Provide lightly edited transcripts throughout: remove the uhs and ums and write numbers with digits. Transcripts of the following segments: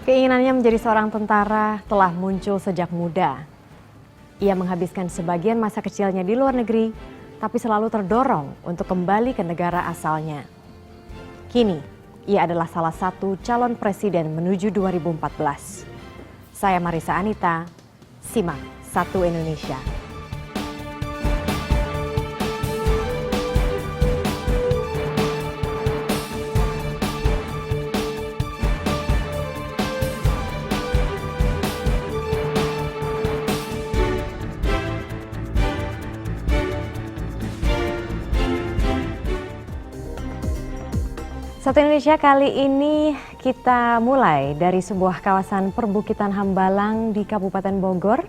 Keinginannya menjadi seorang tentara telah muncul sejak muda. Ia menghabiskan sebagian masa kecilnya di luar negeri, tapi selalu terdorong untuk kembali ke negara asalnya. Kini, ia adalah salah satu calon presiden menuju 2014. Saya Marisa Anita, simak Satu Indonesia. Satu Indonesia kali ini kita mulai dari sebuah kawasan perbukitan Hambalang di Kabupaten Bogor,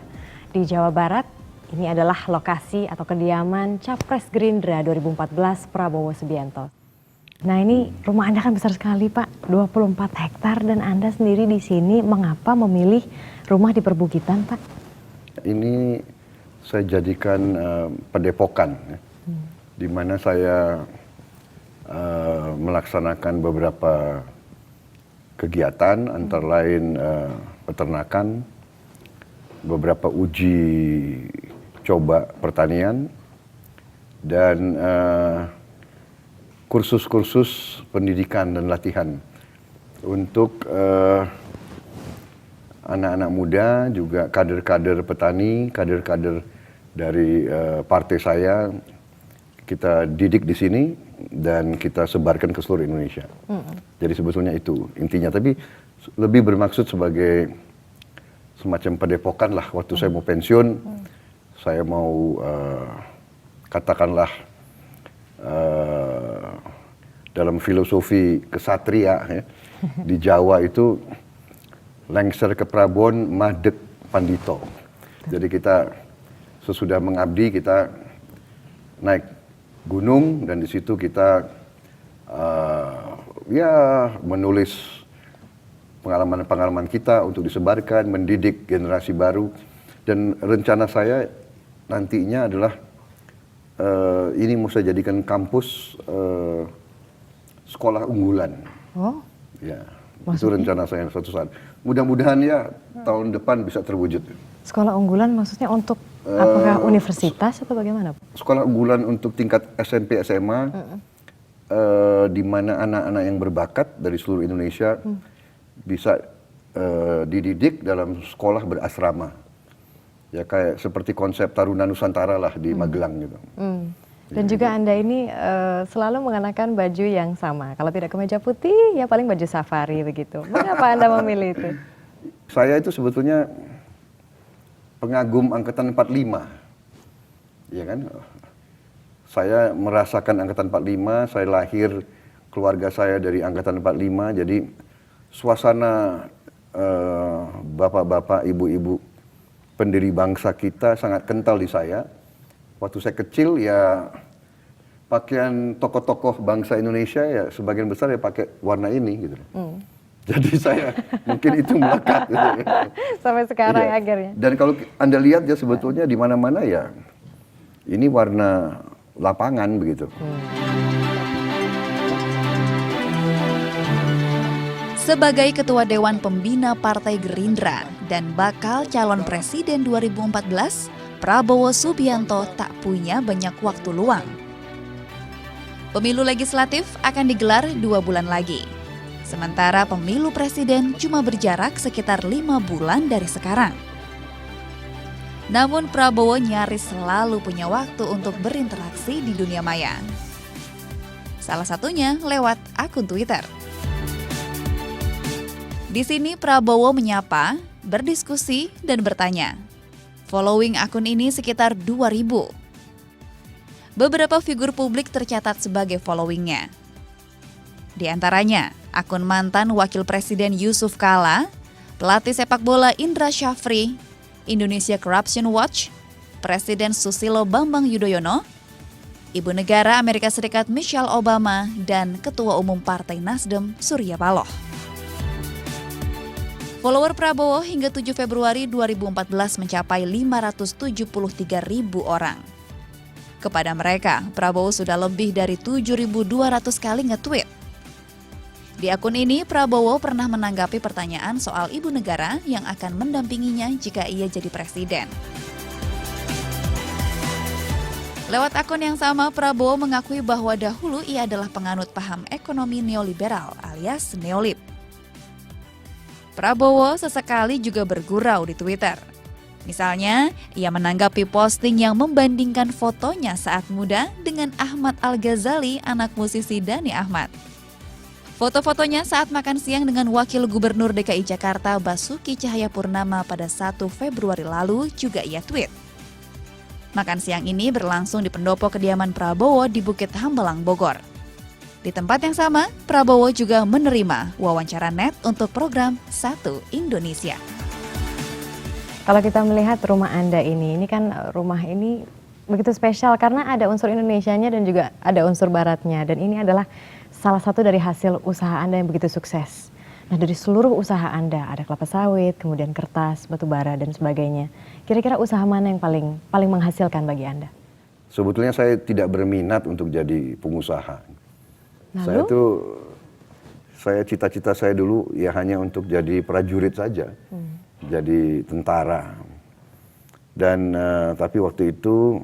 di Jawa Barat. Ini adalah lokasi atau kediaman Capres Gerindra 2014 Prabowo Subianto. Nah, ini rumah Anda kan besar sekali, Pak, 24 hektar, dan Anda sendiri di sini. Mengapa memilih rumah di perbukitan, Pak? Ini saya jadikan padepokan, di mana saya melaksanakan beberapa kegiatan, antara lain peternakan, beberapa uji coba pertanian, dan kursus-kursus pendidikan dan latihan untuk anak-anak muda, juga kader-kader petani, kader-kader dari partai saya, kita didik di sini dan kita sebarkan ke seluruh Indonesia. Jadi sebetulnya itu intinya, tapi lebih bermaksud sebagai semacam padepokan lah. Waktu saya mau pensiun, saya mau katakanlah dalam filosofi kesatria ya, di Jawa itu lengser ke Prabon, madeg pandito. Jadi kita sesudah mengabdi, kita naik gunung, dan di situ kita menulis pengalaman-pengalaman kita untuk disebarkan, mendidik generasi baru. Dan rencana saya nantinya adalah ini mau saya jadikan kampus sekolah unggulan. Oh, ya, maksudnya? Itu rencana saya suatu saat. Mudah-mudahan ya tahun depan bisa terwujud. Sekolah unggulan maksudnya untuk apakah universitas atau bagaimana, Pak? Sekolah unggulan untuk tingkat SMP, SMA, di mana anak-anak yang berbakat dari seluruh Indonesia bisa dididik dalam sekolah berasrama. Ya, kayak seperti konsep Taruna Nusantara lah di Magelang gitu. Dan juga Anda ini selalu mengenakan baju yang sama. Kalau tidak kemeja putih, ya paling baju safari begitu. Mengapa Anda memilih itu? Saya itu sebetulnya pengagum angkatan 45. Ya kan? Saya merasakan angkatan 45, saya lahir, keluarga saya dari angkatan 45, jadi suasana bapak-bapak, ibu-ibu pendiri bangsa kita sangat kental di saya. Waktu saya kecil ya pakaian tokoh-tokoh bangsa Indonesia ya sebagian besar ya pakai warna ini gitu. Jadi saya mungkin itu melekat gitu. Sampai sekarang Iya. akhirnya. Dan kalau Anda lihat ya sebetulnya di mana-mana ya ini warna lapangan begitu. Sebagai Ketua Dewan Pembina Partai Gerindra dan bakal calon presiden 2014, Prabowo Subianto tak punya banyak waktu luang. Pemilu legislatif akan digelar 2 bulan lagi. Sementara pemilu presiden cuma berjarak sekitar 5 bulan dari sekarang. Namun Prabowo nyaris selalu punya waktu untuk berinteraksi di dunia maya. Salah satunya lewat akun Twitter. Di sini Prabowo menyapa, berdiskusi, dan bertanya. Following akun ini sekitar 2.000. Beberapa figur publik tercatat sebagai followingnya. Di antaranya, akun mantan Wakil Presiden Yusuf Kala, pelatih sepak bola Indra Syafri, Indonesia Corruption Watch, Presiden Susilo Bambang Yudhoyono, Ibu Negara Amerika Serikat Michelle Obama, dan Ketua Umum Partai Nasdem Surya Paloh. Follower Prabowo hingga 7 Februari 2014 mencapai 573.000 orang. Kepada mereka, Prabowo sudah lebih dari 7.200 kali nge-tweet. Di akun ini, Prabowo pernah menanggapi pertanyaan soal ibu negara yang akan mendampinginya jika ia jadi presiden. Lewat akun yang sama, Prabowo mengakui bahwa dahulu ia adalah penganut paham ekonomi neoliberal alias neolib. Prabowo sesekali juga bergurau di Twitter. Misalnya, ia menanggapi posting yang membandingkan fotonya saat muda dengan Ahmad Al-Ghazali, anak musisi Dani Ahmad. Foto-fotonya saat makan siang dengan Wakil Gubernur DKI Jakarta Basuki Cahayapurnama pada 1 Februari lalu juga ia tweet. Makan siang ini berlangsung di pendopo kediaman Prabowo di Bukit Hambalang, Bogor. Di tempat yang sama, Prabowo juga menerima wawancara net untuk program Satu Indonesia. Kalau kita melihat rumah Anda ini kan rumah ini begitu spesial karena ada unsur Indonesianya dan juga ada unsur Baratnya. Dan ini adalah salah satu dari hasil usaha Anda yang begitu sukses. Nah, dari seluruh usaha Anda, ada kelapa sawit, kemudian kertas, batu bara, dan sebagainya. Kira-kira usaha mana yang paling menghasilkan bagi Anda? Sebetulnya saya tidak berminat untuk jadi pengusaha. Lalu? Saya cita-cita saya dulu ya hanya untuk jadi prajurit saja. Jadi tentara. Dan tapi waktu itu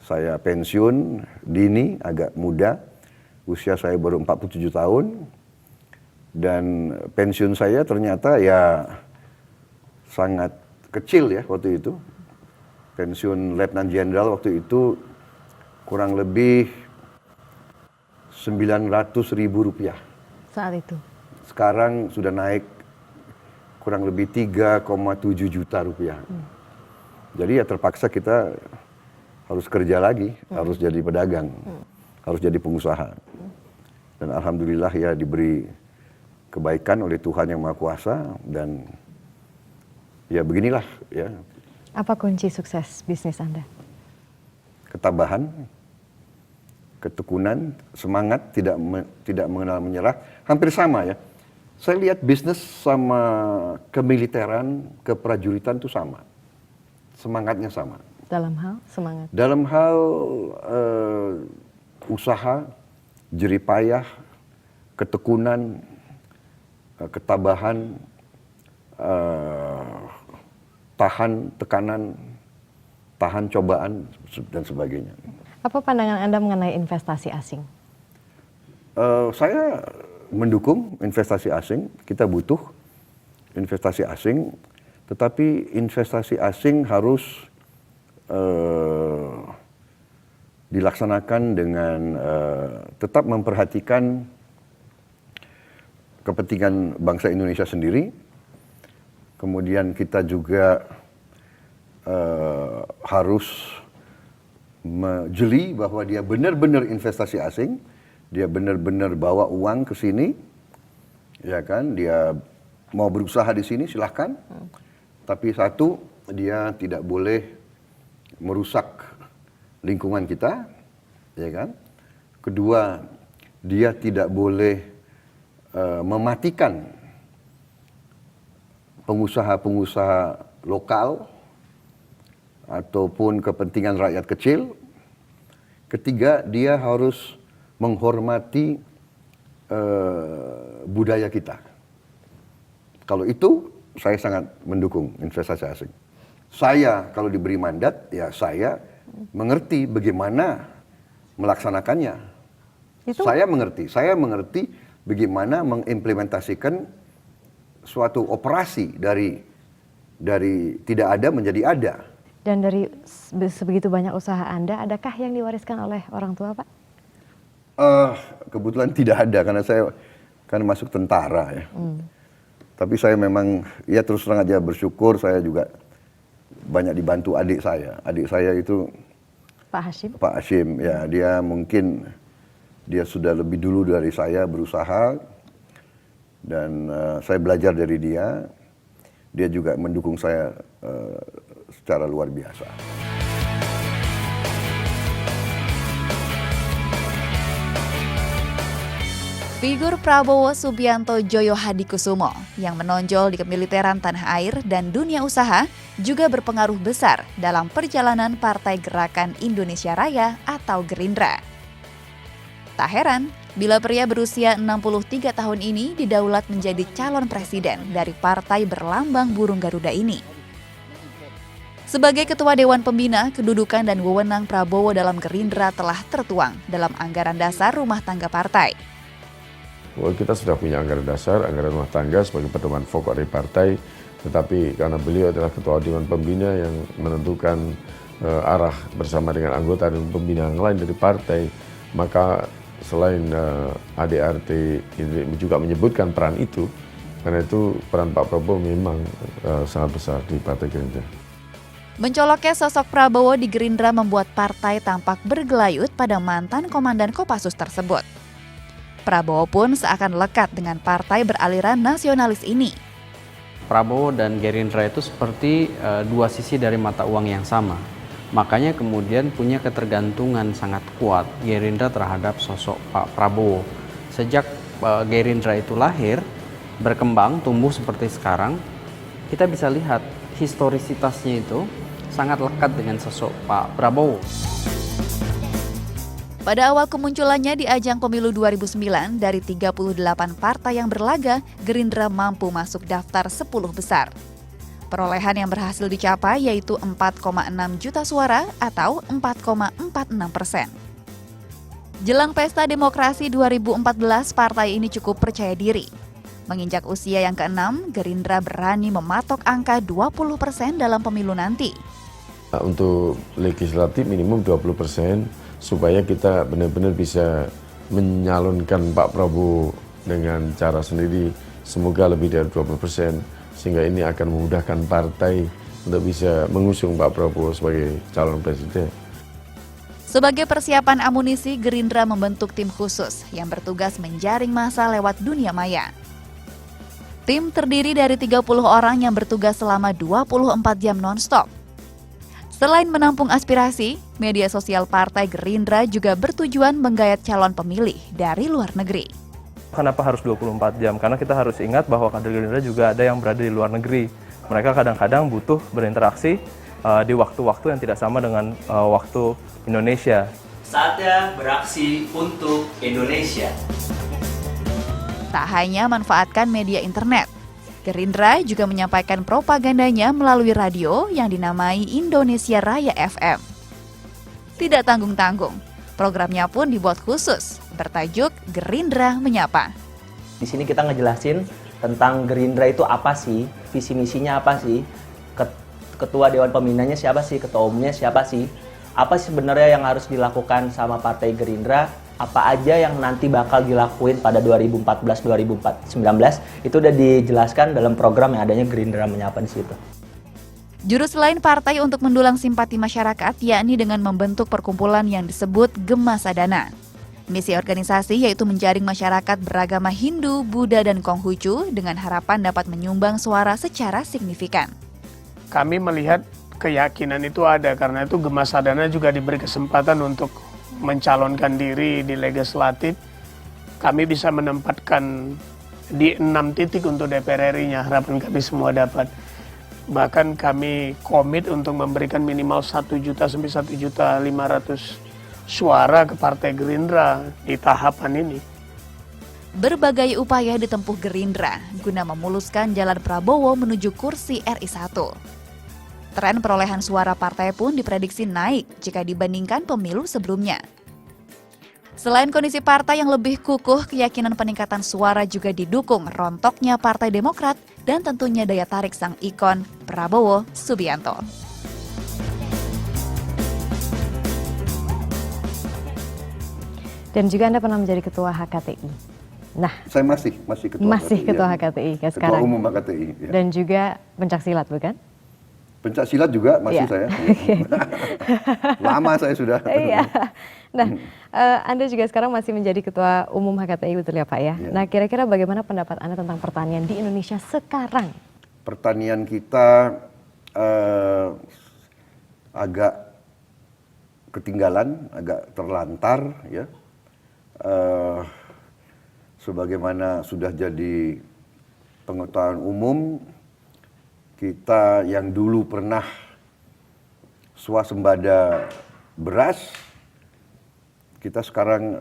saya pensiun dini, agak muda. Usia saya baru 47 tahun. Dan pensiun saya ternyata ya sangat kecil ya waktu itu. Pensiun Letnan Jenderal waktu itu kurang lebih 900.000 rupiah. Saat itu? Sekarang sudah naik kurang lebih 3,7 juta rupiah. Jadi ya terpaksa kita harus kerja lagi, harus jadi pedagang, harus jadi pengusaha. Dan alhamdulillah ya diberi kebaikan oleh Tuhan Yang Maha Kuasa dan ya beginilah ya. Apa kunci sukses bisnis Anda? Ketabahan, ketekunan, semangat, tidak mengenal menyerah, hampir sama ya. Saya lihat bisnis sama kemiliteran, keprajuritan itu sama. Semangatnya sama. Dalam hal semangat? Dalam hal usaha, jeripayah, ketekunan, ketabahan, tahan tekanan, tahan cobaan, dan sebagainya. Apa pandangan Anda mengenai investasi asing? Saya mendukung investasi asing, kita butuh investasi asing, tetapi investasi asing harus dilaksanakan dengan tetap memperhatikan kepentingan bangsa Indonesia sendiri. Kemudian kita juga harus jeli bahwa dia benar-benar investasi asing, dia benar-benar bawa uang ke sini, ya kan? Dia mau berusaha di sini silahkan, tapi satu, dia tidak boleh merusak lingkungan kita, ya kan? Kedua, dia tidak boleh mematikan pengusaha-pengusaha lokal ataupun kepentingan rakyat kecil. Ketiga, dia harus menghormati budaya kita. Kalau itu, saya sangat mendukung investasi asing. Saya kalau diberi mandat, ya saya mengerti bagaimana melaksanakannya. Saya mengerti bagaimana mengimplementasikan suatu operasi dari tidak ada menjadi ada. Dan dari sebegitu banyak usaha Anda, adakah yang diwariskan oleh orang tua, Pak? Kebetulan tidak ada karena saya kan masuk tentara ya. Tapi saya memang ya terus terang aja bersyukur, saya juga banyak dibantu adik saya. Adik saya itu Pak Hashim? Pak Hashim, ya dia sudah lebih dulu dari saya berusaha dan saya belajar dari dia. Dia juga mendukung saya secara luar biasa. Figur Prabowo Subianto Joyo Hadikusumo yang menonjol di kemiliteran tanah air dan dunia usaha juga berpengaruh besar dalam perjalanan Partai Gerakan Indonesia Raya atau Gerindra. Tak heran bila pria berusia 63 tahun ini didaulat menjadi calon presiden dari partai berlambang burung Garuda ini. Sebagai Ketua Dewan Pembina, kedudukan dan wewenang Prabowo dalam Gerindra telah tertuang dalam anggaran dasar rumah tangga partai. Kita sudah punya anggaran dasar, anggaran rumah tangga sebagai pedoman pokok dari partai, tetapi karena beliau adalah Ketua Dewan Pembina yang menentukan arah bersama dengan anggota dan pembina yang lain dari partai, maka selain ADRT ini juga menyebutkan peran itu, karena itu peran Pak Prabowo memang sangat besar di Partai Gerindra. Mencoloknya sosok Prabowo di Gerindra membuat partai tampak bergelayut pada mantan komandan Kopassus tersebut. Prabowo pun seakan lekat dengan partai beraliran nasionalis ini. Prabowo dan Gerindra itu seperti dua sisi dari mata uang yang sama. Makanya kemudian punya ketergantungan sangat kuat Gerindra terhadap sosok Pak Prabowo. Sejak Gerindra itu lahir, berkembang, tumbuh seperti sekarang, kita bisa lihat historisitasnya itu sangat lekat dengan sosok Pak Prabowo. Pada awal kemunculannya di ajang pemilu 2009, dari 38 partai yang berlaga, Gerindra mampu masuk daftar 10 besar. Perolehan yang berhasil dicapai yaitu 4,6 juta suara atau 4,46%. Jelang Pesta Demokrasi 2014, partai ini cukup percaya diri. Menginjak usia yang ke-6, Gerindra berani mematok angka 20% dalam pemilu nanti. Untuk legislatif minimum 20%, supaya kita benar-benar bisa menyalonkan Pak Prabowo dengan cara sendiri, semoga lebih dari 20%, sehingga ini akan memudahkan partai untuk bisa mengusung Pak Prabowo sebagai calon presiden. Sebagai persiapan amunisi, Gerindra membentuk tim khusus yang bertugas menjaring massa lewat dunia maya. Tim terdiri dari 30 orang yang bertugas selama 24 jam non-stop. Selain menampung aspirasi, media sosial Partai Gerindra juga bertujuan menggayat calon pemilih dari luar negeri. Kenapa harus 24 jam? Karena kita harus ingat bahwa kader Gerindra juga ada yang berada di luar negeri. Mereka kadang-kadang butuh berinteraksi di waktu-waktu yang tidak sama dengan waktu Indonesia. Saatnya beraksi untuk Indonesia. Tak hanya manfaatkan media internet, Gerindra juga menyampaikan propagandanya melalui radio yang dinamai Indonesia Raya FM. Tidak tanggung-tanggung, programnya pun dibuat khusus, bertajuk Gerindra Menyapa. Di sini kita ngejelasin tentang Gerindra itu apa sih, visi misinya apa sih, ketua Dewan Pembinanya siapa sih, ketua umumnya siapa sih, apa sih sebenarnya yang harus dilakukan sama Partai Gerindra, apa aja yang nanti bakal dilakuin pada 2014-2019, itu udah dijelaskan dalam program yang adanya Gerindra Menyapa di situ. Jurus lain partai untuk mendulang simpati masyarakat yakni dengan membentuk perkumpulan yang disebut Gema Sadana. Misi organisasi yaitu menjaring masyarakat beragama Hindu, Buddha, dan Konghucu dengan harapan dapat menyumbang suara secara signifikan. Kami melihat keyakinan itu ada, karena itu Gema Sadana juga diberi kesempatan untuk mencalonkan diri di legislatif. Kami bisa menempatkan di 6 titik untuk DPR RI-nya, harapan kami semua dapat. Bahkan kami komit untuk memberikan minimal 1 juta sampai 1.500.000 suara ke Partai Gerindra di tahapan ini. Berbagai upaya ditempuh Gerindra guna memuluskan jalan Prabowo menuju kursi RI 1. Tren perolehan suara partai pun diprediksi naik jika dibandingkan pemilu sebelumnya. Selain kondisi partai yang lebih kukuh, keyakinan peningkatan suara juga didukung rontoknya Partai Demokrat dan tentunya daya tarik sang ikon Prabowo Subianto. Dan juga Anda pernah menjadi ketua HKTI. Nah, Saya masih ketua masih HKTI, ketua ya. HKTI ya Ketua sekarang. umum HKTI. Ya. Dan juga pencaksilat, bukan? Pencak silat juga masih Iya. saya. Lama saya sudah. Iya. Nah, Anda juga sekarang masih menjadi ketua umum HKTI, betul ya Pak ya? Iya. Nah, kira-kira bagaimana pendapat Anda tentang pertanian di Indonesia sekarang? Pertanian kita agak ketinggalan, agak terlantar, ya. Sebagaimana sudah jadi pengetahuan umum, kita yang dulu pernah swasembada beras, kita sekarang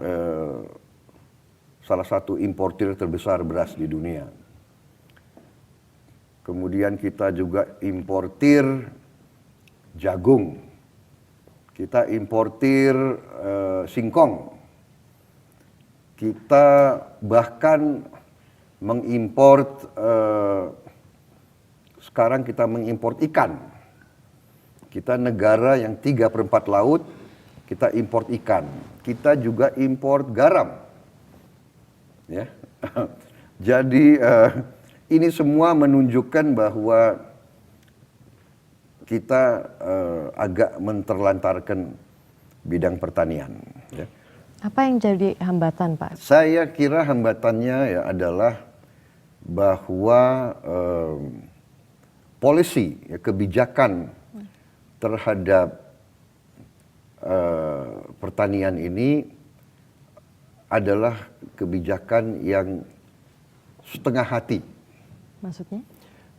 salah satu importir terbesar beras di dunia. Kemudian kita juga importir jagung, kita importir singkong, kita bahkan mengimport, sekarang kita mengimport ikan. Kita negara yang 3/4 laut, kita import ikan. Kita juga import garam. Ya. Jadi ini semua menunjukkan bahwa kita agak menterlantarkan bidang pertanian. Ya. Apa yang jadi hambatan, Pak? Saya kira hambatannya ya adalah bahwa policy, ya, kebijakan terhadap pertanian ini adalah kebijakan yang setengah hati. Maksudnya?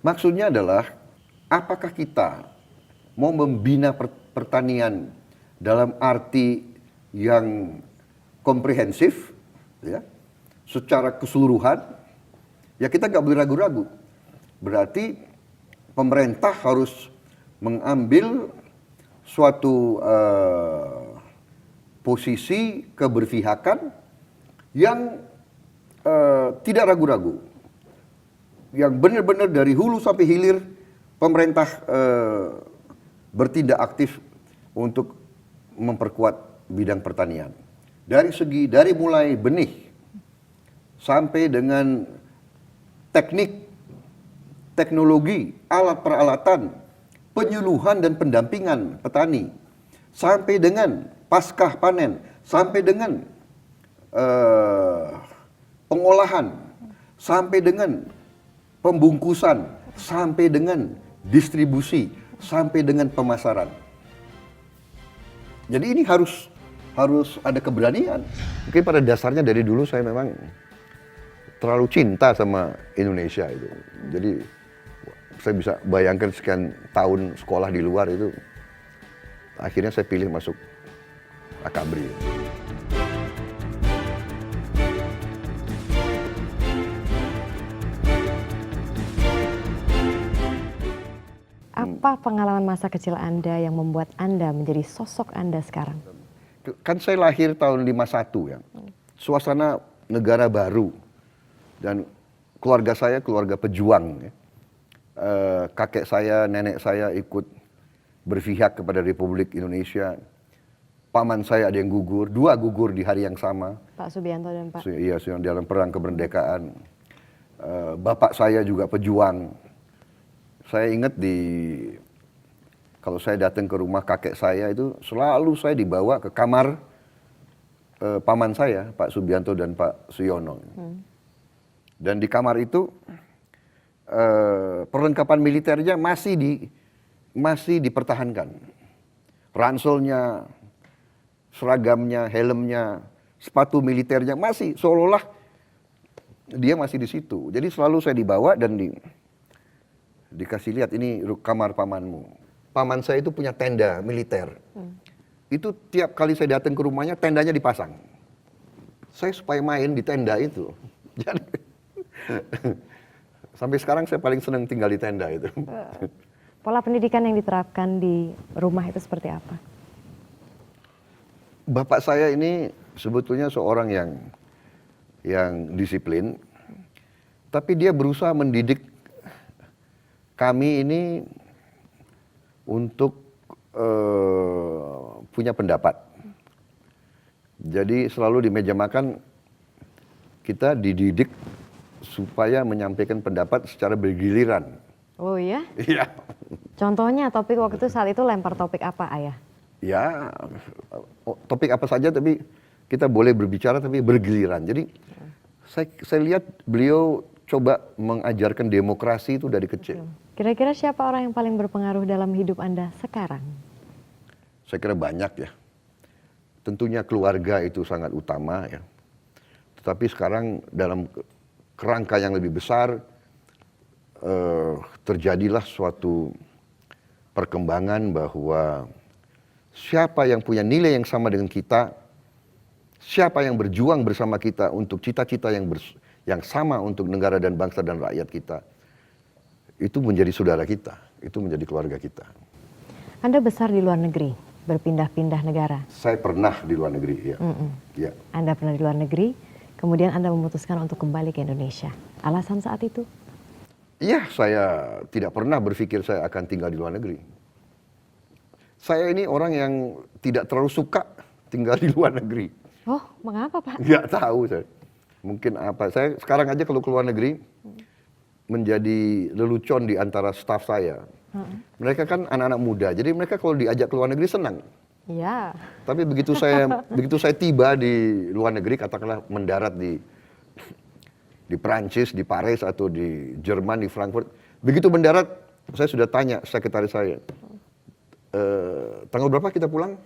Maksudnya adalah apakah kita mau membina pertanian dalam arti yang komprehensif, ya, secara keseluruhan, ya kita nggak boleh ragu-ragu. Berarti pemerintah harus mengambil suatu posisi keberpihakan yang tidak ragu-ragu, yang benar-benar dari hulu sampai hilir pemerintah bertindak aktif untuk memperkuat bidang pertanian. Dari mulai benih sampai dengan teknik, teknologi, alat peralatan, penyuluhan dan pendampingan petani, sampai dengan pasca panen, sampai dengan pengolahan, sampai dengan pembungkusan, sampai dengan distribusi, sampai dengan pemasaran. Jadi ini harus ada keberanian. Mungkin pada dasarnya dari dulu saya memang terlalu cinta sama Indonesia itu. Jadi saya bisa bayangkan sekian tahun sekolah di luar itu, akhirnya saya pilih masuk Akabri. Apa pengalaman masa kecil Anda yang membuat Anda menjadi sosok Anda sekarang? Kan saya lahir tahun 51 ya. Suasana negara baru. Dan keluarga saya keluarga pejuang. Ya. Kakek saya, nenek saya ikut berpihak kepada Republik Indonesia. Paman saya ada yang gugur, 2 gugur di hari yang sama. Pak Subianto dan Pak. Iya, dalam perang kemerdekaan. Bapak saya juga pejuang. Saya ingat kalau saya datang ke rumah kakek saya itu selalu saya dibawa ke kamar paman saya, Pak Subianto dan Pak Suyono. Dan di kamar itu perlengkapan militernya masih dipertahankan. Ranselnya, seragamnya, helmnya, sepatu militernya masih seolah-olah dia masih di situ. Jadi selalu saya dibawa dan dikasih lihat, ini kamar pamanmu. Paman saya itu punya tenda militer. Itu tiap kali saya datang ke rumahnya, tendanya dipasang. Saya supaya main di tenda itu. Jadi sampai sekarang saya paling senang tinggal di tenda itu. Pola pendidikan yang diterapkan di rumah itu seperti apa? Bapak saya ini sebetulnya seorang yang disiplin, tapi dia berusaha mendidik kami ini untuk punya pendapat. Jadi selalu di meja makan kita dididik supaya menyampaikan pendapat secara bergiliran. Oh iya? Iya. Contohnya topik waktu itu saat itu lempar topik apa, Ayah? Ya, topik apa saja tapi kita boleh berbicara tapi bergiliran. Jadi saya lihat beliau coba mengajarkan demokrasi itu dari kecil. Kira-kira siapa orang yang paling berpengaruh dalam hidup Anda sekarang? Saya kira banyak ya. Tentunya keluarga itu sangat utama ya. Tetapi sekarang dalam kerangka yang lebih besar terjadilah suatu perkembangan bahwa siapa yang punya nilai yang sama dengan kita, siapa yang berjuang bersama kita untuk cita-cita yang sama untuk negara dan bangsa dan rakyat kita, itu menjadi saudara kita, itu menjadi keluarga kita. Anda besar di luar negeri, berpindah-pindah negara. Saya pernah di luar negeri, ya. Ya. Anda pernah di luar negeri, kemudian Anda memutuskan untuk kembali ke Indonesia. Alasan saat itu? Iya, saya tidak pernah berpikir saya akan tinggal di luar negeri. Saya ini orang yang tidak terlalu suka tinggal di luar negeri. Oh, mengapa Pak? Nggak tahu saya. Mungkin apa. Saya sekarang aja kalau keluar negeri, menjadi lelucon di antara staf saya. Mereka kan anak-anak muda, jadi mereka kalau diajak ke luar negeri senang. Iya. Tapi begitu saya tiba di luar negeri, katakanlah mendarat di Perancis, di Paris atau di Jerman, di Frankfurt, begitu mendarat saya sudah tanya sekretaris saya, tanggal berapa kita pulang?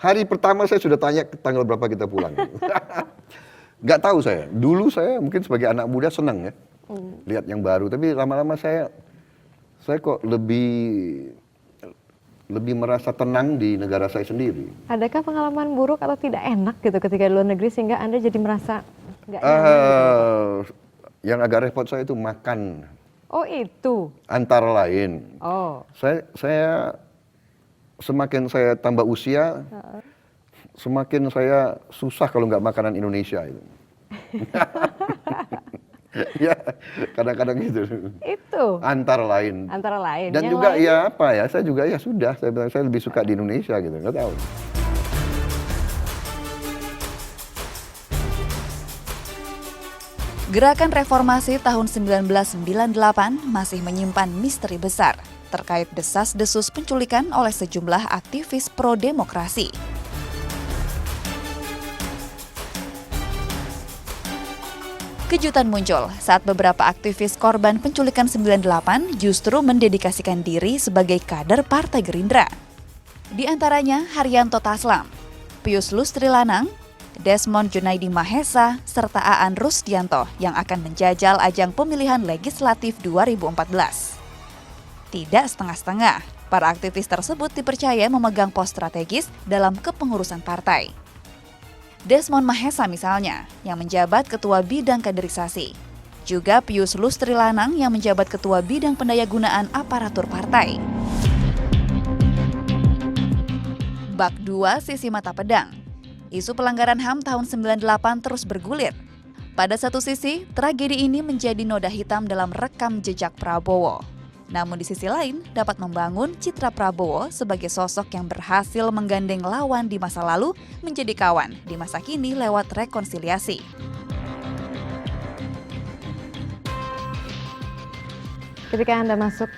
Hari pertama saya sudah tanya tanggal berapa kita pulang. Nggak tahu saya. Dulu saya mungkin sebagai anak muda senang ya, lihat yang baru. Tapi lama-lama saya kok lebih merasa tenang di negara saya sendiri. Adakah pengalaman buruk atau tidak enak gitu ketika di luar negeri sehingga Anda jadi merasa nggak nyaman gitu? Yang agak repot saya itu makan. Oh itu? Antara lain. Oh. Saya semakin saya tambah usia, semakin saya susah kalau nggak makanan Indonesia itu. Ya, kadang-kadang gitu. Itu? Antara lain. Antara lain. Dan yang juga lain? ya apa ya, saya juga ya sudah, saya bilang saya lebih suka di Indonesia gitu, nggak tahu. Gerakan reformasi tahun 1998 masih menyimpan misteri besar terkait desas-desus penculikan oleh sejumlah aktivis pro-demokrasi. Kejutan muncul saat beberapa aktivis korban penculikan 98 justru mendedikasikan diri sebagai kader Partai Gerindra. Di antaranya Haryanto Taslam, Pius Lustri Lanang, Desmond Junaidi Mahesa, serta Aan Rusdianto yang akan menjajal ajang pemilihan legislatif 2014. Tidak setengah-setengah, para aktivis tersebut dipercaya memegang pos strategis dalam kepengurusan partai. Desmond Mahesa misalnya, yang menjabat Ketua Bidang Kaderisasi. Juga Pius Lustri Lanang yang menjabat Ketua Bidang Pendayagunaan Aparatur Partai. Bak 2 sisi mata pedang. Isu pelanggaran HAM tahun 98 terus bergulir. Pada satu sisi, tragedi ini menjadi noda hitam dalam rekam jejak Prabowo. Namun di sisi lain, dapat membangun citra Prabowo sebagai sosok yang berhasil menggandeng lawan di masa lalu menjadi kawan di masa kini lewat rekonsiliasi. Ketika Anda masuk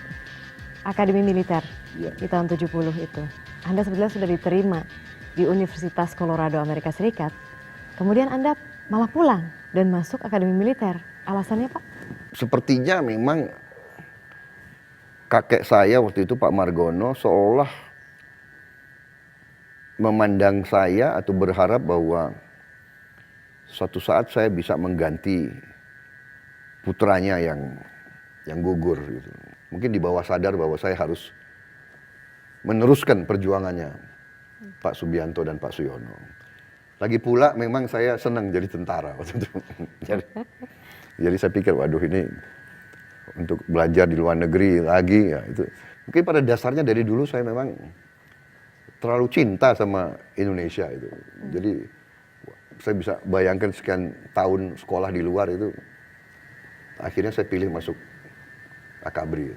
Akademi Militer di tahun 70 itu, Anda sebenarnya sudah diterima di Universitas Colorado Amerika Serikat. Kemudian Anda malah pulang dan masuk Akademi Militer. Alasannya Pak? Sepertinya memang kakek saya waktu itu Pak Margono seolah memandang saya atau berharap bahwa suatu saat saya bisa mengganti putranya yang gugur gitu. Mungkin di bawah sadar bahwa saya harus meneruskan perjuangannya Pak Subianto dan Pak Suyono. Lagi pula memang saya senang jadi tentara waktu itu. Jadi saya pikir waduh ini untuk belajar di luar negeri lagi ya itu. Mungkin pada dasarnya dari dulu saya memang terlalu cinta sama Indonesia itu. Jadi saya bisa bayangkan sekian tahun sekolah di luar itu. Akhirnya saya pilih masuk Akabri.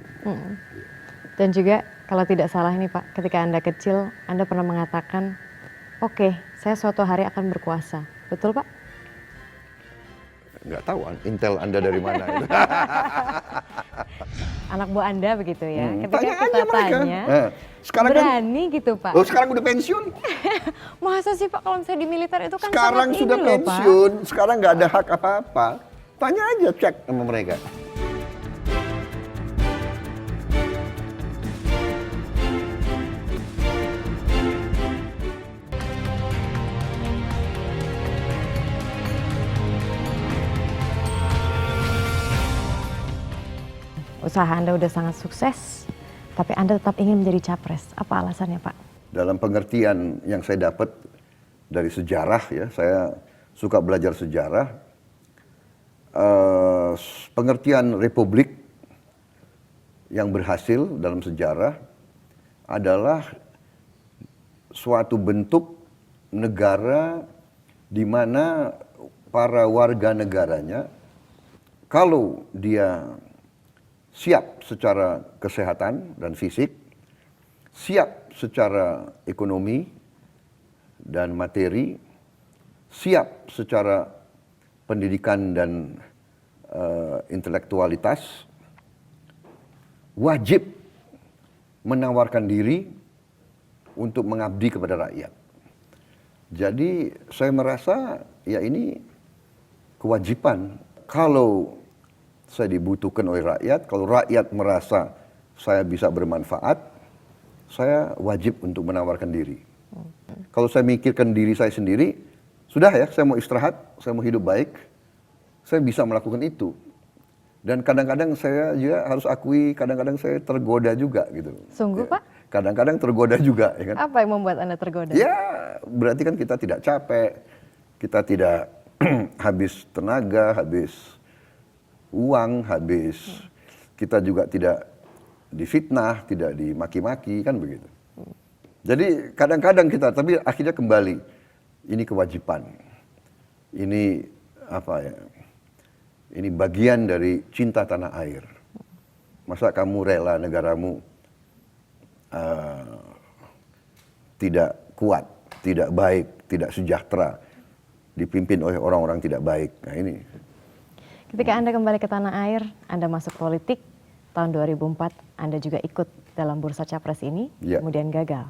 Dan juga kalau tidak salah ini Pak, ketika Anda kecil, Anda pernah mengatakan, oke, saya suatu hari akan berkuasa. Betul Pak? Nggak tahu intel Anda dari mana itu. Anak buah Anda begitu ya. Ketika Tanya kita aja mereka. tanya, Sekarang berani kan, gitu Pak. oh sekarang udah pensiun. Masa sih Pak kalau misalnya di militer itu kan Sekarang sangat sudah ini loh, Pak. pensiun, sekarang nggak ada hak apa-apa. Tanya aja, cek sama mereka. Usaha Anda udah sangat sukses, tapi Anda tetap ingin menjadi capres. Apa alasannya Pak? Dalam pengertian yang saya dapat, dari sejarah ya, saya suka belajar sejarah. Pengertian republik yang berhasil dalam sejarah adalah suatu bentuk negara di mana para warga negaranya, kalau dia siap secara kesehatan dan fisik, siap secara ekonomi dan materi, siap secara pendidikan dan intelektualitas, wajib menawarkan diri untuk mengabdi kepada rakyat. Jadi saya merasa ya ini kewajiban. Kalau saya dibutuhkan oleh rakyat, kalau rakyat merasa saya bisa bermanfaat, saya wajib untuk menawarkan diri. Kalau saya mikirkan diri saya sendiri, sudah ya, saya mau istirahat, saya mau hidup baik, saya bisa melakukan itu. Dan kadang-kadang saya juga harus akui, kadang-kadang saya tergoda juga gitu. Sungguh, ya. Pak? Kadang-kadang tergoda juga. Ya kan? Apa yang membuat Anda tergoda? Ya, berarti kan kita tidak capek, kita tidak habis tenaga, habis uang, habis kita juga tidak difitnah, tidak dimaki-maki, kan begitu. Jadi kadang-kadang kita, tapi akhirnya kembali, ini kewajiban, ini apa ya, ini bagian dari cinta tanah air. Masa kamu rela negaramu tidak kuat, tidak baik, tidak sejahtera, dipimpin oleh orang-orang tidak baik. Nah ini. Ketika Anda kembali ke tanah air, Anda masuk politik, tahun 2004 Anda juga ikut dalam bursa capres ini, Ya. kemudian gagal.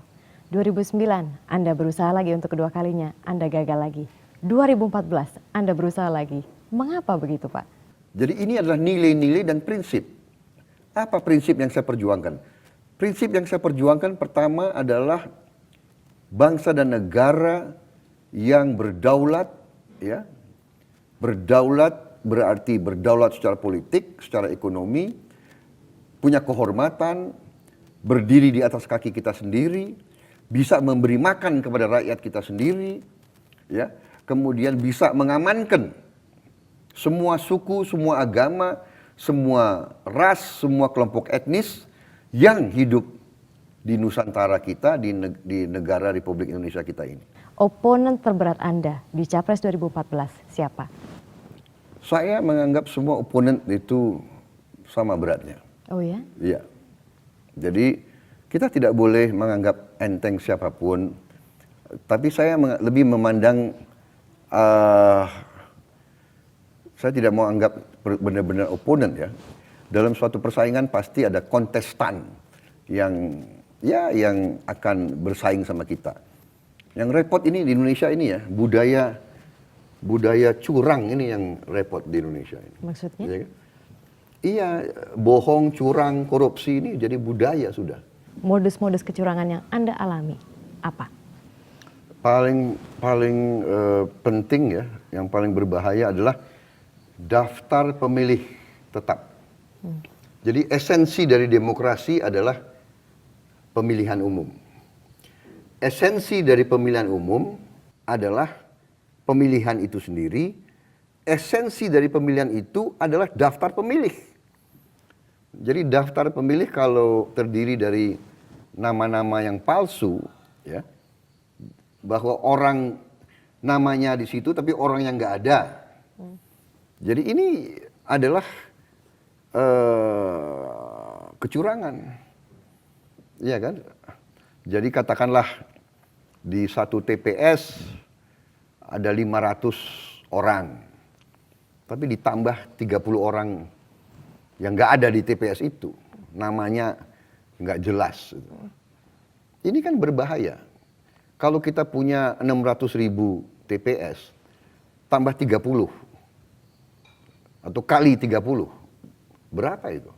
2009 Anda berusaha lagi untuk kedua kalinya, Anda gagal lagi. 2014 Anda berusaha lagi. Mengapa begitu, Pak? Jadi ini adalah nilai-nilai dan prinsip. Apa prinsip yang saya perjuangkan? Prinsip yang saya perjuangkan pertama adalah bangsa dan negara yang berdaulat, ya. Berdaulat berarti berdaulat secara politik, secara ekonomi, punya kehormatan, berdiri di atas kaki kita sendiri, bisa memberi makan kepada rakyat kita sendiri, ya. Kemudian bisa mengamankan semua suku, semua agama, semua ras, semua kelompok etnis yang hidup di Nusantara kita, di negara Republik Indonesia kita ini. Oponen terberat Anda di Capres 2014 siapa? Saya menganggap semua oponen itu sama beratnya. Oh ya? Iya. Jadi kita tidak boleh menganggap enteng siapapun, tapi saya lebih memandang, saya tidak mau anggap benar-benar oponen ya. Dalam suatu persaingan pasti ada kontestan yang akan bersaing sama kita. Yang repot ini di Indonesia ini ya, budaya curang ini yang repot di Indonesia ini. Maksudnya? Iya, kan? Iya, bohong, curang, korupsi ini jadi budaya sudah. Modus-modus kecurangan yang Anda alami apa? Paling penting ya, yang paling berbahaya adalah daftar pemilih tetap. Jadi esensi dari demokrasi adalah pemilihan umum. Esensi dari pemilihan umum adalah pemilihan itu sendiri. Esensi dari pemilihan itu adalah daftar pemilih. Jadi daftar pemilih kalau terdiri dari nama-nama yang palsu, ya, bahwa orang namanya di situ tapi orang yang nggak ada. Jadi ini adalah kecurangan, iya kan? Jadi katakanlah di satu TPS ada 500 orang, tapi ditambah 30 orang yang nggak ada di TPS itu, namanya nggak jelas. Ini kan berbahaya. Kalau kita punya 600.000 TPS, tambah 30 atau kali 30, berapa itu?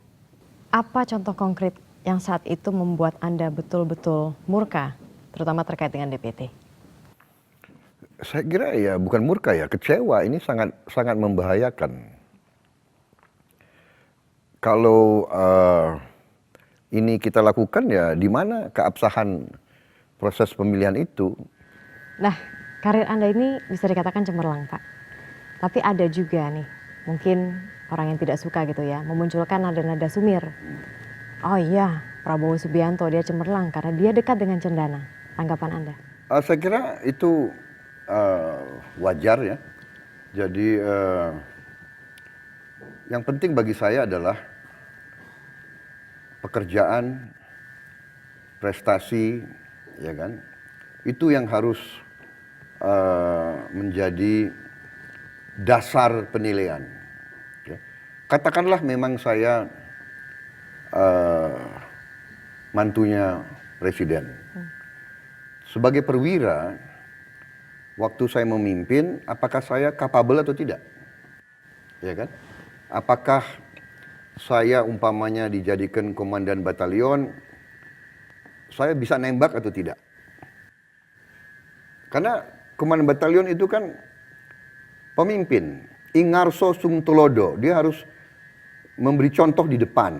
Apa contoh konkret yang saat itu membuat Anda betul-betul murka, terutama terkait dengan DPT? Saya kira ya bukan murka ya, kecewa. Ini sangat membahayakan. Kalau ini kita lakukan ya di mana keabsahan proses pemilihan itu? Nah, Karir Anda ini bisa dikatakan cemerlang, Pak. Tapi ada juga nih, mungkin orang yang tidak suka gitu ya, memunculkan nada-nada sumir. Oh iya, Prabowo Subianto dia cemerlang karena dia dekat dengan Cendana. Tanggapan Anda? Saya kira itu wajar ya. Jadi yang penting bagi saya adalah pekerjaan, prestasi, ya kan? Itu yang harus menjadi dasar penilaian. Ya. Katakanlah memang saya mantunya presiden. Sebagai perwira, waktu saya memimpin, apakah saya kapabel atau tidak? Ya kan? Apakah saya umpamanya dijadikan komandan batalion, saya bisa nembak atau tidak? Karena komandan batalion itu kan pemimpin, ingarso sung tulodo, dia harus memberi contoh di depan.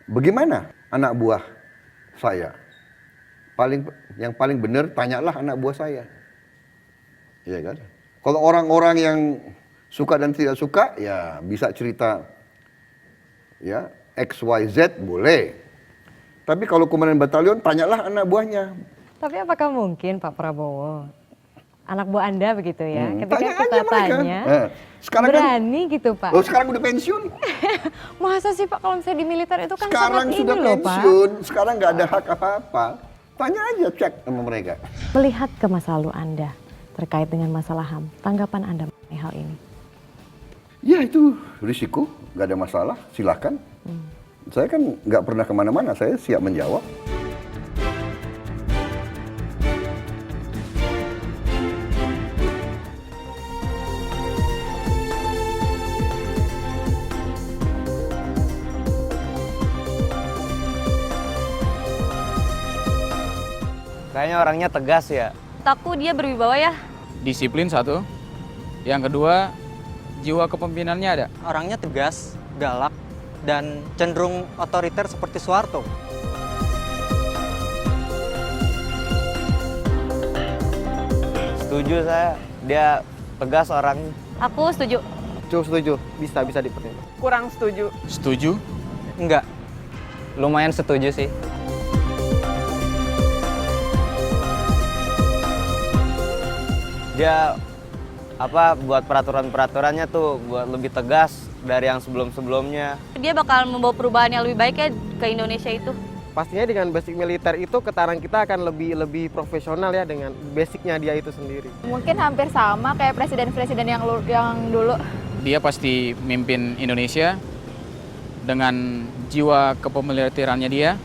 Bagaimana anak buah saya? Yang paling benar tanyalah anak buah saya. Iya kan? Kalau orang-orang yang suka dan tidak suka, ya bisa cerita ya XYZ boleh. Tapi kalau komandan batalion, tanyalah anak buahnya. Tapi apakah mungkin Pak Prabowo, anak buah Anda begitu ya, ketika Tanya kita aja mereka. tanya, Sekarang berani kan, gitu Pak? sekarang udah pensiun. Masa sih Pak kalau misalnya di militer itu kan Sekarang sangat sudah ini loh Pak. pensiun, sekarang nggak ada hak apa-apa. Tanya aja, cek sama mereka. Melihat ke masa lalu Anda terkait dengan masalah HAM, tanggapan Anda mengenai hal ini? Ya itu risiko, nggak ada masalah, silakan. Saya kan nggak pernah kemana-mana, saya siap menjawab. Kayaknya orangnya tegas ya. Takut dia berwibawa ya. Disiplin satu. Yang kedua, jiwa kepemimpinannya ada. Orangnya tegas, galak, dan cenderung otoriter seperti Soeharto. Setuju saya, dia tegas orangnya. Aku setuju. Setuju, bisa dipertimbangkan. Kurang setuju. Setuju? Enggak, lumayan setuju sih. Dia buat peraturan-peraturannya tuh buat lebih tegas dari yang sebelum-sebelumnya. Dia bakal membawa perubahan yang lebih baik ya ke Indonesia itu. Pastinya dengan basic militer itu ketarang kita akan lebih profesional ya dengan basicnya dia itu sendiri. Mungkin hampir sama kayak presiden-presiden yang dulu. Dia pasti mimpin Indonesia dengan jiwa kepemiliterannya dia,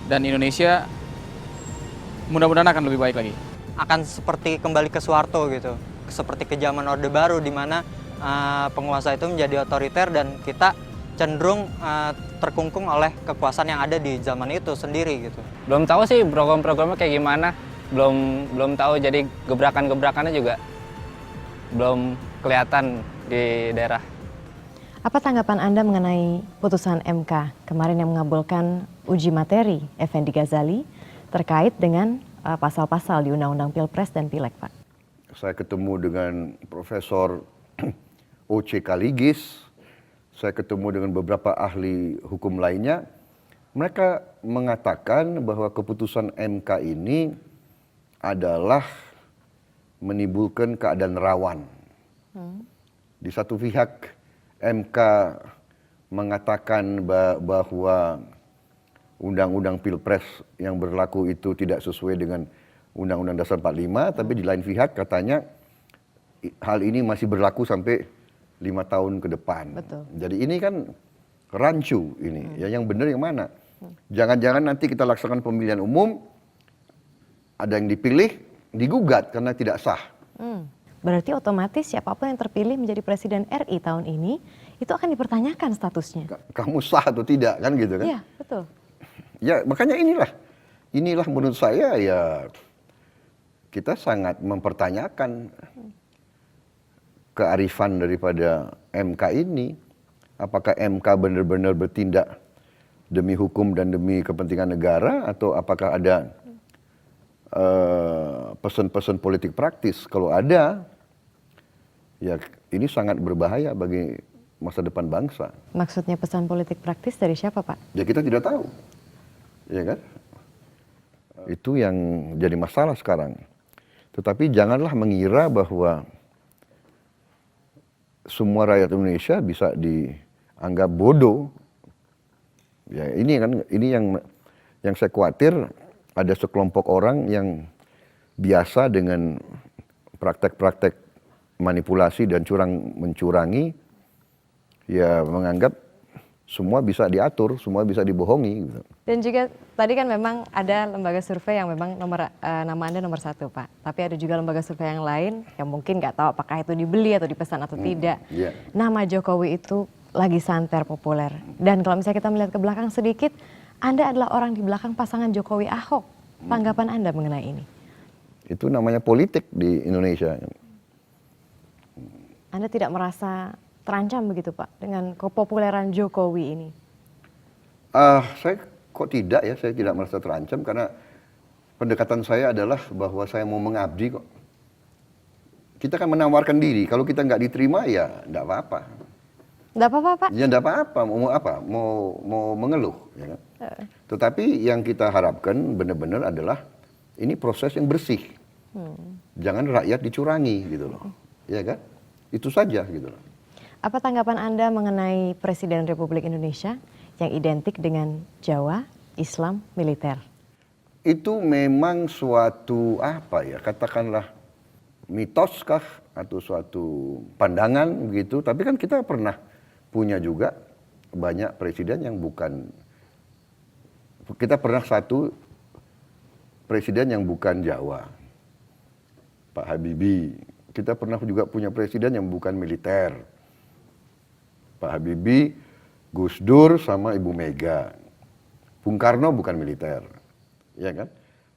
dan Indonesia mudah-mudahan akan lebih baik lagi. Akan seperti kembali ke Soeharto gitu, seperti ke zaman Orde Baru di mana penguasa itu menjadi otoriter dan kita cenderung terkungkung oleh kekuasaan yang ada di zaman itu sendiri gitu. Belum tahu sih program-programnya kayak gimana, belum tahu, jadi gebrakan-gebrakannya juga belum kelihatan di daerah. Apa tanggapan Anda mengenai putusan MK kemarin yang mengabulkan uji materi Effendi Ghazali terkait dengan pasal-pasal di Undang-Undang Pilpres dan Pileg, Pak? Saya ketemu dengan Profesor O.C. Kaligis, saya ketemu dengan beberapa ahli hukum lainnya. Mereka mengatakan bahwa keputusan MK ini adalah menimbulkan keadaan rawan. Di satu pihak MK mengatakan bahwa Undang-Undang Pilpres yang berlaku itu tidak sesuai dengan Undang-Undang Dasar 45, tapi di lain pihak katanya hal ini masih berlaku sampai 5 tahun ke depan. Betul. Jadi ini kan rancu ini, ya yang benar yang mana? Jangan-jangan nanti kita laksanakan pemilihan umum, ada yang dipilih, digugat karena tidak sah. Berarti otomatis siapapun yang terpilih menjadi Presiden RI tahun ini, itu akan dipertanyakan statusnya. Kamu sah atau tidak, kan gitu kan? Iya, betul. Ya makanya inilah menurut saya ya kita sangat mempertanyakan kearifan daripada MK ini. Apakah MK benar-benar bertindak demi hukum dan demi kepentingan negara, atau apakah ada pesan-pesan politik praktis. Kalau ada, ya ini sangat berbahaya bagi masa depan bangsa. Maksudnya pesan politik praktis dari siapa, Pak? Ya kita tidak tahu, ya kan? Itu yang jadi masalah sekarang. Tetapi janganlah mengira bahwa semua rakyat Indonesia bisa dianggap bodoh. Ya ini yang saya khawatir, ada sekelompok orang yang biasa dengan praktek-praktek manipulasi dan mencurangi, ya menganggap semua bisa diatur, semua bisa dibohongi. Gitu. Dan juga tadi kan memang ada lembaga survei yang memang nama Anda nomor 1, Pak. Tapi ada juga lembaga survei yang lain yang mungkin nggak tahu apakah itu dibeli atau dipesan atau tidak. Yeah. Nama Jokowi itu lagi santer populer. Dan kalau misalnya kita melihat ke belakang sedikit, Anda adalah orang di belakang pasangan Jokowi Ahok. Tanggapan Anda mengenai ini? Itu namanya politik di Indonesia. Anda tidak merasa terancam begitu, Pak, dengan kepopuleran Jokowi ini? Saya kok tidak ya, saya tidak merasa terancam karena pendekatan saya adalah bahwa saya mau mengabdi kok. Kita kan menawarkan diri, kalau kita nggak diterima ya nggak apa-apa. Nggak apa-apa, Pak? Ya nggak apa-apa, mau apa? Mau mengeluh. Ya kan? Tetapi yang kita harapkan benar-benar adalah ini proses yang bersih. Jangan rakyat dicurangi gitu loh. Ya kan? Itu saja gitu loh. Apa tanggapan Anda mengenai Presiden Republik Indonesia yang identik dengan Jawa, Islam, militer? Itu memang suatu apa ya, katakanlah mitos kah atau suatu pandangan begitu. Tapi kan kita pernah punya juga banyak presiden yang bukan, kita pernah satu presiden yang bukan Jawa, Pak Habibie. Kita pernah juga punya presiden yang bukan militer, Pak Habibie, Gus Dur sama Ibu Mega. Bung Karno bukan militer, ya kan?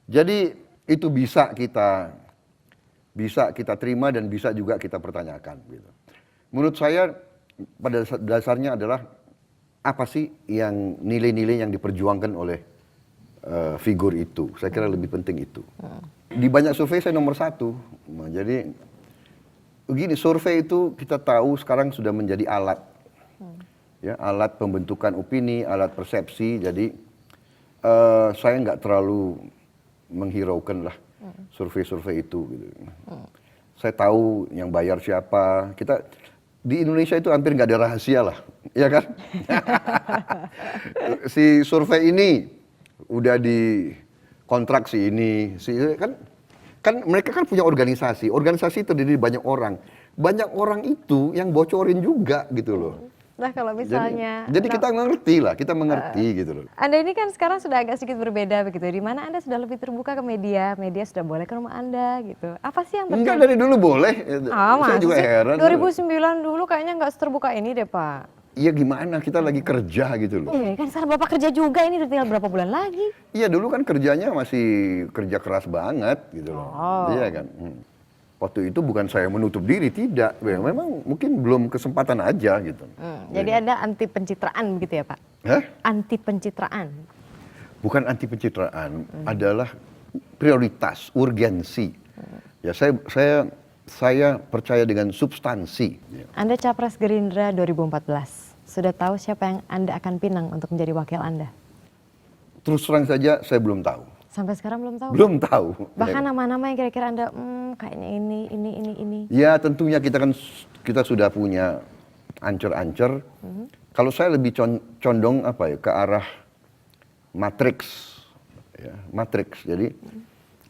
Jadi itu bisa kita terima dan bisa juga kita pertanyakan. Gitu. Menurut saya pada dasarnya adalah apa sih yang nilai-nilai yang diperjuangkan oleh figur itu? Saya kira lebih penting itu. Di banyak survei saya nomor 1. Nah, jadi begini, survei itu kita tahu sekarang sudah menjadi alat. Ya, alat pembentukan opini, alat persepsi. Jadi saya nggak terlalu menghiraukan lah survei-survei itu. Gitu. Saya tahu yang bayar siapa. Kita di Indonesia itu hampir nggak ada rahasia lah, ya kan? Si survei ini udah di kontrak si ini, kan mereka kan punya organisasi terdiri dari banyak orang itu yang bocorin juga gitu loh. Nah kalau misalnya jadi kita mengerti gitu loh. Anda ini kan sekarang sudah agak sedikit berbeda begitu, di mana Anda sudah lebih terbuka ke media sudah boleh ke rumah Anda gitu. Apa sih yang terjadi? Enggak, dari dulu boleh. Saya juga heran. 2009 dulu kayaknya nggak terbuka ini deh, Pak. Iya gimana, kita lagi kerja gitu loh. Iya kan sekarang Bapak kerja juga, ini udah tinggal berapa bulan lagi? Iya dulu kan kerjanya masih kerja keras banget gitu loh. Iya kan. Waktu itu bukan saya menutup diri, tidak. Memang mungkin belum kesempatan aja gitu. Jadi ada anti pencitraan begitu ya Pak? Hah? Anti pencitraan? Bukan anti pencitraan, adalah prioritas, urgensi. Ya saya percaya dengan substansi. Anda Capres Gerindra 2014. Sudah tahu siapa yang Anda akan pinang untuk menjadi wakil Anda? Terus terang saja saya belum tahu. Sampai sekarang belum tahu? Belum tahu. Bahkan nama-nama yang kira-kira Anda, kayaknya ini. Ya tentunya kita sudah punya ancer-ancer. Kalau saya lebih condong ke arah matriks. Ya, matriks. Jadi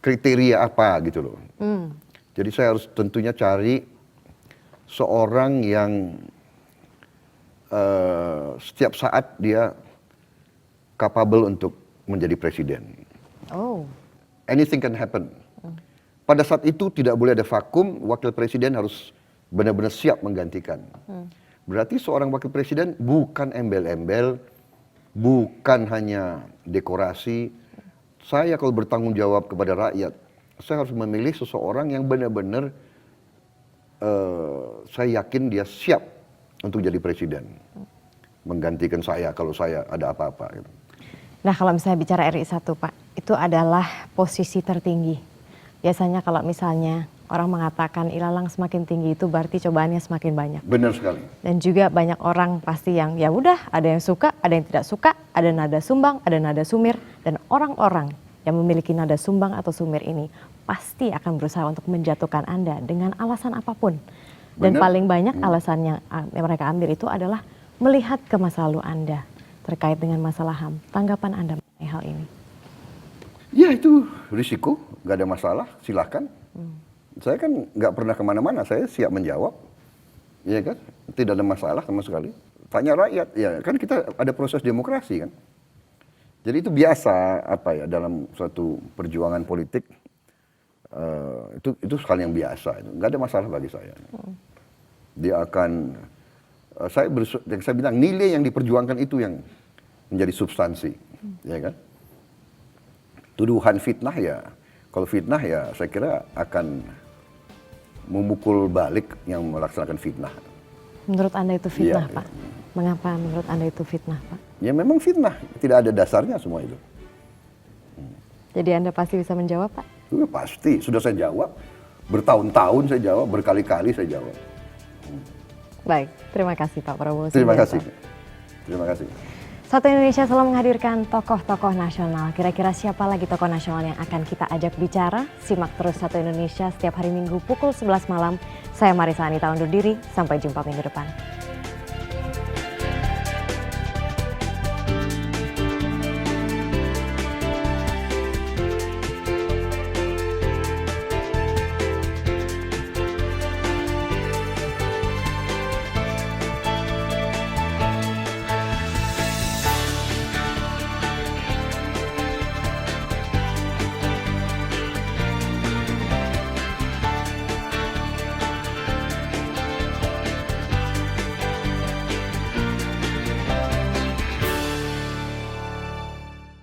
kriteria apa gitu loh. Jadi saya harus tentunya cari seorang yang setiap saat dia capable untuk menjadi presiden. Anything can happen. Pada saat itu tidak boleh ada vakum, wakil presiden harus benar-benar siap menggantikan. Berarti seorang wakil presiden bukan embel-embel, bukan hanya dekorasi. Saya kalau bertanggung jawab kepada rakyat, saya harus memilih seseorang yang benar-benar saya yakin dia siap untuk jadi presiden. Menggantikan saya kalau saya ada apa-apa. Gitu. Nah kalau misalnya bicara RI 1 Pak, itu adalah posisi tertinggi. Biasanya kalau misalnya orang mengatakan ilalang semakin tinggi itu berarti cobaannya semakin banyak. Benar sekali. Dan juga banyak orang pasti yang ya udah, ada yang suka, ada yang tidak suka, ada nada sumbang, ada nada sumir, dan orang-orang yang memiliki nada sumbang atau sumir ini pasti akan berusaha untuk menjatuhkan Anda dengan alasan apapun. Dan Benar. paling banyak alasan yang mereka ambil itu adalah melihat ke masa lalu Anda terkait dengan masalah HAM. Tanggapan Anda mengenai hal ini? Ya itu risiko, nggak ada masalah, silakan. Saya kan nggak pernah kemana-mana, saya siap menjawab, ya kan? Tidak ada masalah sama sekali. Tanya rakyat, ya kan kita ada proses demokrasi kan. Jadi itu biasa apa ya dalam suatu perjuangan politik, itu hal yang biasa, nggak ada masalah bagi saya. Dia akan, yang saya bilang nilai yang diperjuangkan itu yang menjadi substansi, ya kan? Tuduhan fitnah ya, kalau fitnah ya saya kira akan memukul balik yang melaksanakan fitnah. Menurut Anda itu fitnah, Iya, Pak? Mengapa menurut Anda itu fitnah, Pak? Ya memang fitnah, tidak ada dasarnya semua itu. Jadi Anda pasti bisa menjawab, Pak? Itu pasti, sudah saya jawab, bertahun-tahun saya jawab, berkali-kali saya jawab. Baik, terima kasih Pak Prabowo. Terima Subianto. kasih. Terima kasih. Satu Indonesia selalu menghadirkan tokoh-tokoh nasional. Kira-kira siapa lagi tokoh nasional yang akan kita ajak bicara? Simak terus Satu Indonesia setiap hari Minggu pukul 11 malam. Saya Marisa Anita undur diri, sampai jumpa minggu depan.